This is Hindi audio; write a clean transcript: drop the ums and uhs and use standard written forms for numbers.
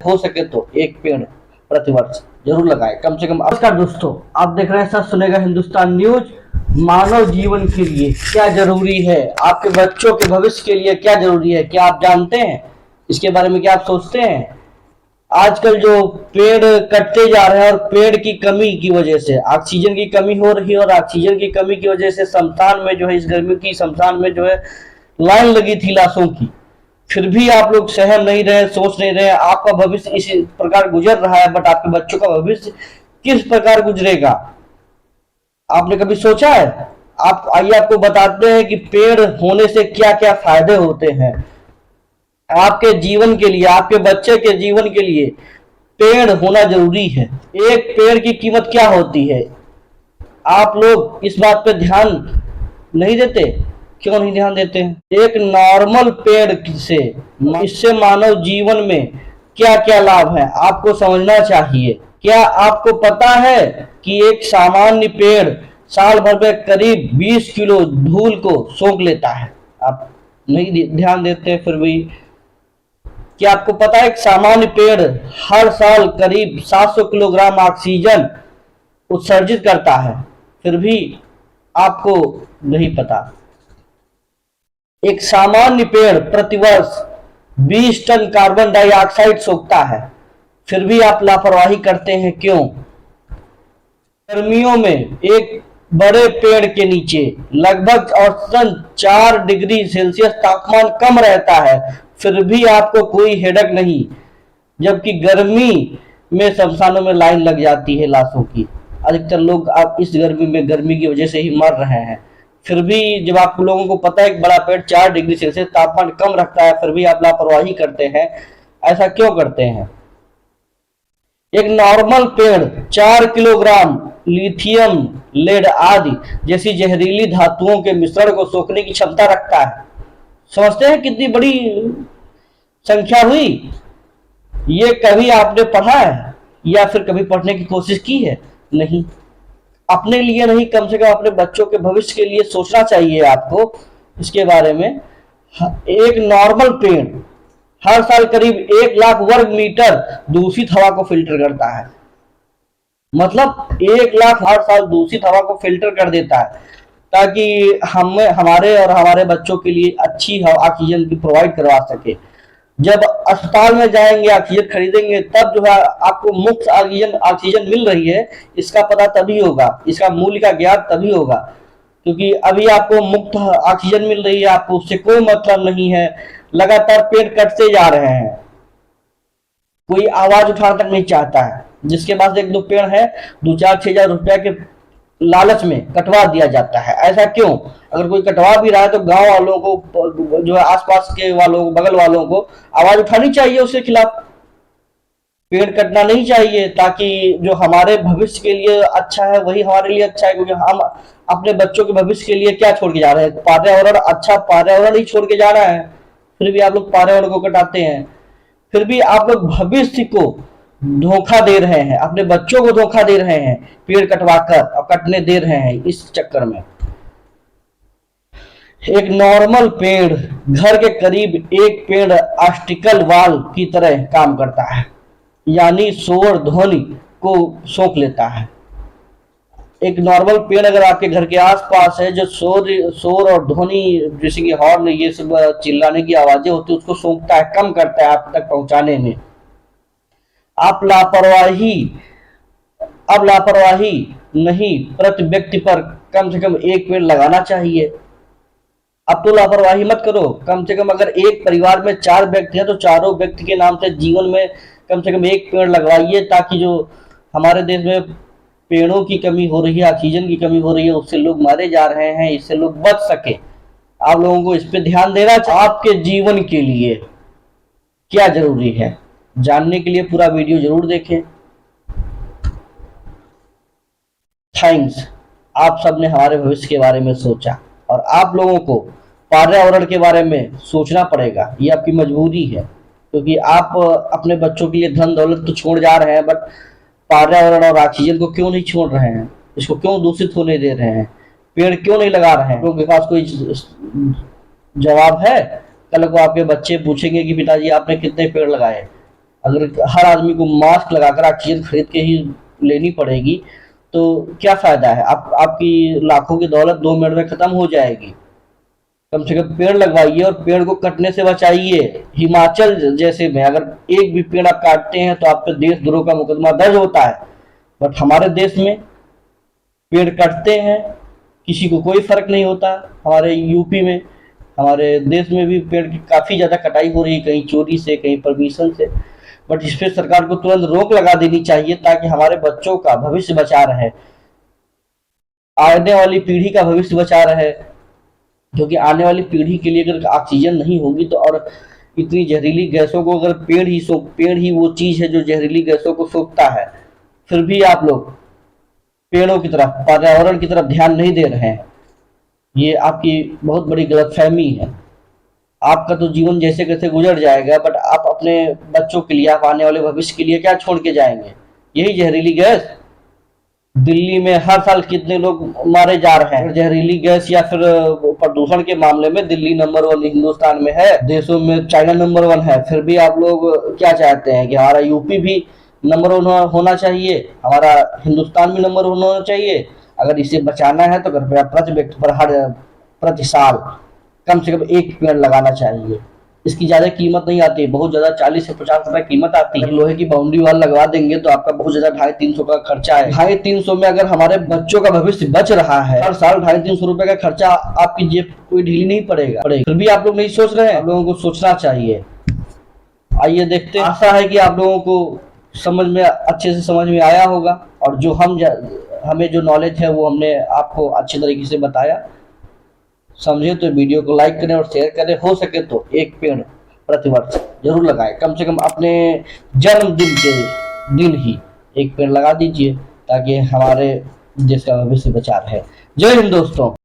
हो सके तो एक पेड़ प्रतिवर्ष जरूर लगाए कम से कम। नमस्कार दोस्तों, आप देख रहे हैं सच सुनेगा हिंदुस्तान न्यूज। मानव जीवन के लिए क्या जरूरी है, आपके बच्चों के भविष्य के लिए क्या जरूरी है, क्या आप जानते हैं इसके बारे में? क्या आप सोचते हैं? आजकल जो पेड़ कटते जा रहे हैं और पेड़ की कमी की वजह से ऑक्सीजन की कमी हो रही है, और ऑक्सीजन की कमी की वजह से शमशान में जो है, इस गर्मी की शमशान में जो है लाइन लगी थी लाशों की, फिर भी आप लोग सहम नहीं रहे, सोच नहीं रहे। आपका भविष्य इस प्रकार गुजर रहा है, बट आपके बच्चों का भविष्य किस प्रकार गुजरेगा आपने कभी सोचा है? आप आइए आपको बताते हैं कि पेड़ होने से क्या क्या फायदे होते हैं आपके जीवन के लिए, आपके बच्चे के जीवन के लिए पेड़ होना जरूरी है। एक पेड़ की कीमत क्या होती है, आप लोग इस बात पे ध्यान नहीं देते? क्यों नहीं ध्यान देते हैं? एक नॉर्मल पेड़ से इससे मानव जीवन में क्या क्या लाभ है आपको समझना चाहिए। क्या आपको पता है कि एक सामान्य पेड़ साल भर में करीब 20 किलो धूल को सोख लेता है? आप नहीं ध्यान देते फिर भी। क्या आपको पता है कि सामान्य पेड़ हर साल करीब 700 किलोग्राम ऑक्सीजन उत्सर्जित करता है? फिर भी आपको नहीं पता। एक सामान्य पेड़ प्रतिवर्ष 20 टन कार्बन डाइऑक्साइड सोखता है, फिर भी आप लापरवाही करते हैं। क्यों? गर्मियों में एक बड़े पेड़ के नीचे लगभग औसतन 4 डिग्री सेल्सियस तापमान कम रहता है, फिर भी आपको कोई हेडक नहीं, जबकि गर्मी में शमशानों में लाइन लग जाती है लाशों की। अधिकतर लोग आप इस गर्मी की वजह से ही मर रहे हैं। फिर भी जब आप लोगों को पता है कि बड़ा पेड़ 4 डिग्री सेल्सियस तापमान कम रखता है, फिर भी आप लापरवाही करते हैं। ऐसा क्यों करते हैं? एक नॉर्मल पेड़ 4 किलोग्राम लिथियम, लेड आदि जैसी जहरीली धातुओं के मिश्रण को सोखने की क्षमता रखता है। समझते हैं कितनी बड़ी संख्या हुई? ये कभी आपने पढ़ा है या फिर कभी पढ़ने की कोशिश की है? नहीं। अपने लिए नहीं, कम से कम अपने बच्चों के भविष्य के लिए सोचना चाहिए आपको इसके बारे में। एक नॉर्मल पेड़ हर साल करीब 1 लाख वर्ग मीटर दूषित हवा को फिल्टर करता है। मतलब 1 लाख हर साल दूषित हवा को फिल्टर कर देता है, ताकि हमारे और हमारे बच्चों के लिए अच्छी ऑक्सीजन की प्रोवाइड करवा सके। जब अस्पताल में जाएंगे, ऑक्सीजन खरीदेंगे, तब जो है आपको मुफ्त ऑक्सीजन मिल रही है, इसका पता तभी होगा, इसका मूल्य का ज्ञान तभी होगा। क्योंकि अभी आपको मुफ्त ऑक्सीजन मिल रही है, आपको उससे कोई मतलब नहीं है। लगातार पेड़ कटते जा रहे हैं, कोई आवाज उठाना तक नहीं चाहता है। जिसके पास 1-2 पेड़ है, 2-4-6 हजार रुपया के लालच में कटवा दिया जाता है। ऐसा क्यों? अगर कोई कटवा भी रहा है तो गांव वालों को, जो है आसपास के वालों को, बगल वालों को आवाज उठानी चाहिए उसके खिलाफ। पेड़ कटना नहीं चाहिए, ताकि जो हमारे भविष्य के लिए अच्छा है वही हमारे लिए अच्छा है। क्योंकि हम अपने बच्चों के भविष्य के लिए क्या छोड़ के जा रहे हैं? पर्यावरण, अच्छा पर्यावरण ही छोड़ के जा रहा है। फिर भी आप लोग पर्यावरण को कटाते हैं। फिर भी आप लोग भविष्य को धोखा दे रहे हैं, अपने बच्चों को धोखा दे रहे हैं, पेड़ कटवाकर और कटने दे रहे हैं इस चक्कर में। एक नॉर्मल पेड़ घर के करीब एक पेड़ ऑप्टिकल वाल की तरह काम करता है, यानी शोर ध्वनि को सोख लेता है। एक नॉर्मल पेड़ अगर आपके घर के आसपास है, जो शोर और ध्वनि जैसे कि हॉर्न, ये सब चिल्लाने की आवाजें होती है, उसको सोखता है, कम करता है आप तक पहुंचाने में। अब लापरवाही नहीं, प्रति व्यक्ति पर कम से कम एक पेड़ लगाना चाहिए। अब तो लापरवाही मत करो। कम से कम अगर एक परिवार में 4 व्यक्ति हैं तो चारों व्यक्ति के नाम से जीवन में कम से कम एक पेड़ लगवाइए, ताकि जो हमारे देश में पेड़ों की कमी हो रही है, ऑक्सीजन की कमी हो रही है, उससे लोग मारे जा रहे हैं, इससे लोग बच सके। आप लोगों को इस पे ध्यान देना चाहिए। आपके जीवन के लिए क्या जरूरी है जानने के लिए पूरा वीडियो जरूर देखें। थैंक्स, आप सबने हमारे भविष्य के बारे में सोचा, और आप लोगों को पर्यावरण के बारे में सोचना पड़ेगा। ये आपकी मजबूरी है, क्योंकि आप अपने बच्चों के लिए धन दौलत तो छोड़ जा रहे हैं, बट पर्यावरण और ऑक्सीजन को क्यों नहीं छोड़ रहे हैं? इसको क्यों दूषित होने दे रहे हैं? पेड़ क्यों नहीं लगा रहे हैं? लोगों के पास कोई जवाब है? कल को आपके बच्चे पूछेंगे कि पिताजी आपने कितने पेड़ लगाए? अगर हर आदमी को मास्क लगाकर ऑक्सीजन खरीद के ही लेनी पड़ेगी तो क्या फायदा है? आपकी लाखों की दौलत 2 मिनट में खत्म हो जाएगी। कम से कम पेड़ लगवाइए और पेड़ को कटने से बचाइए। हिमाचल जैसे में अगर एक भी पेड़ आप काटते हैं तो आप पे देशद्रोह का मुकदमा दर्ज होता है, बट हमारे देश में पेड़ कटते हैं, किसी को कोई फर्क नहीं होता। हमारे यूपी में, हमारे देश में भी पेड़ की काफी ज्यादा कटाई हो रही है, कहीं चोरी से, कहीं परमिशन से। बट इस पे सरकार को तुरंत रोक लगा देनी चाहिए ताकि हमारे बच्चों का भविष्य बचा रहे, आने वाली पीढ़ी का भविष्य बचा रहे। क्योंकि आने वाली पीढ़ी के लिए अगर ऑक्सीजन नहीं होगी तो, और इतनी जहरीली गैसों को अगर पेड़ ही वो चीज है जो जहरीली गैसों को सोखता है, फिर भी आप लोग पेड़ों की तरफ, पर्यावरण की तरफ ध्यान नहीं दे रहे हैं। ये आपकी बहुत बड़ी गलतफहमी है। आपका तो जीवन जैसे कैसे गुजर जाएगा, बट आप अपने बच्चों के लिए, आप आने वाले भविष्य के लिए क्या छोड़ के जाएंगे? यही जहरीली गैस। दिल्ली में हर साल कितने लोग मारे जा रहे हैं जहरीली गैस या फिर प्रदूषण के मामले में? दिल्ली नंबर 1 हिंदुस्तान में है, देशों में चाइना नंबर 1 है। फिर भी आप लोग क्या चाहते हैं कि हमारा यूपी भी नंबर 1 होना चाहिए, हमारा हिंदुस्तान भी नंबर 1 होना चाहिए? अगर इसे बचाना है तो कृपया प्रति व्यक्ति पर प्रति साल कम से कम 1 पेड़ लगाना चाहिए। इसकी ज्यादा कीमत नहीं आती, बहुत ज्यादा 40 से 50 रुपए कीमत आती है। लोहे की बाउंड्री वाल लगवा देंगे तो आपका बहुत ज्यादा 250-300 का खर्चा है। 250-300 में अगर हमारे बच्चों का भविष्य बच रहा है, हर साल 250-300 रुपए का खर्चा, आपकी जेब कोई ढीली नहीं पड़ेगा। फिर भी आप लोग नहीं सोच रहे हैं, आप लोगों को सोचना चाहिए। आइए देखते हैं। आशा है कि आप लोगों को अच्छे से समझ में आया होगा, और जो हमें जो नॉलेज है वो हमने आपको अच्छे तरीके से बताया। समझे तो वीडियो को लाइक करें और शेयर करें। हो सके तो 1 पेड़ प्रति वर्ष जरूर लगाएं, कम से कम अपने जन्मदिन के दिन ही 1 पेड़ लगा दीजिए ताकि हमारे देश का भविष्य बचा रहे। जय हिंद दोस्तों।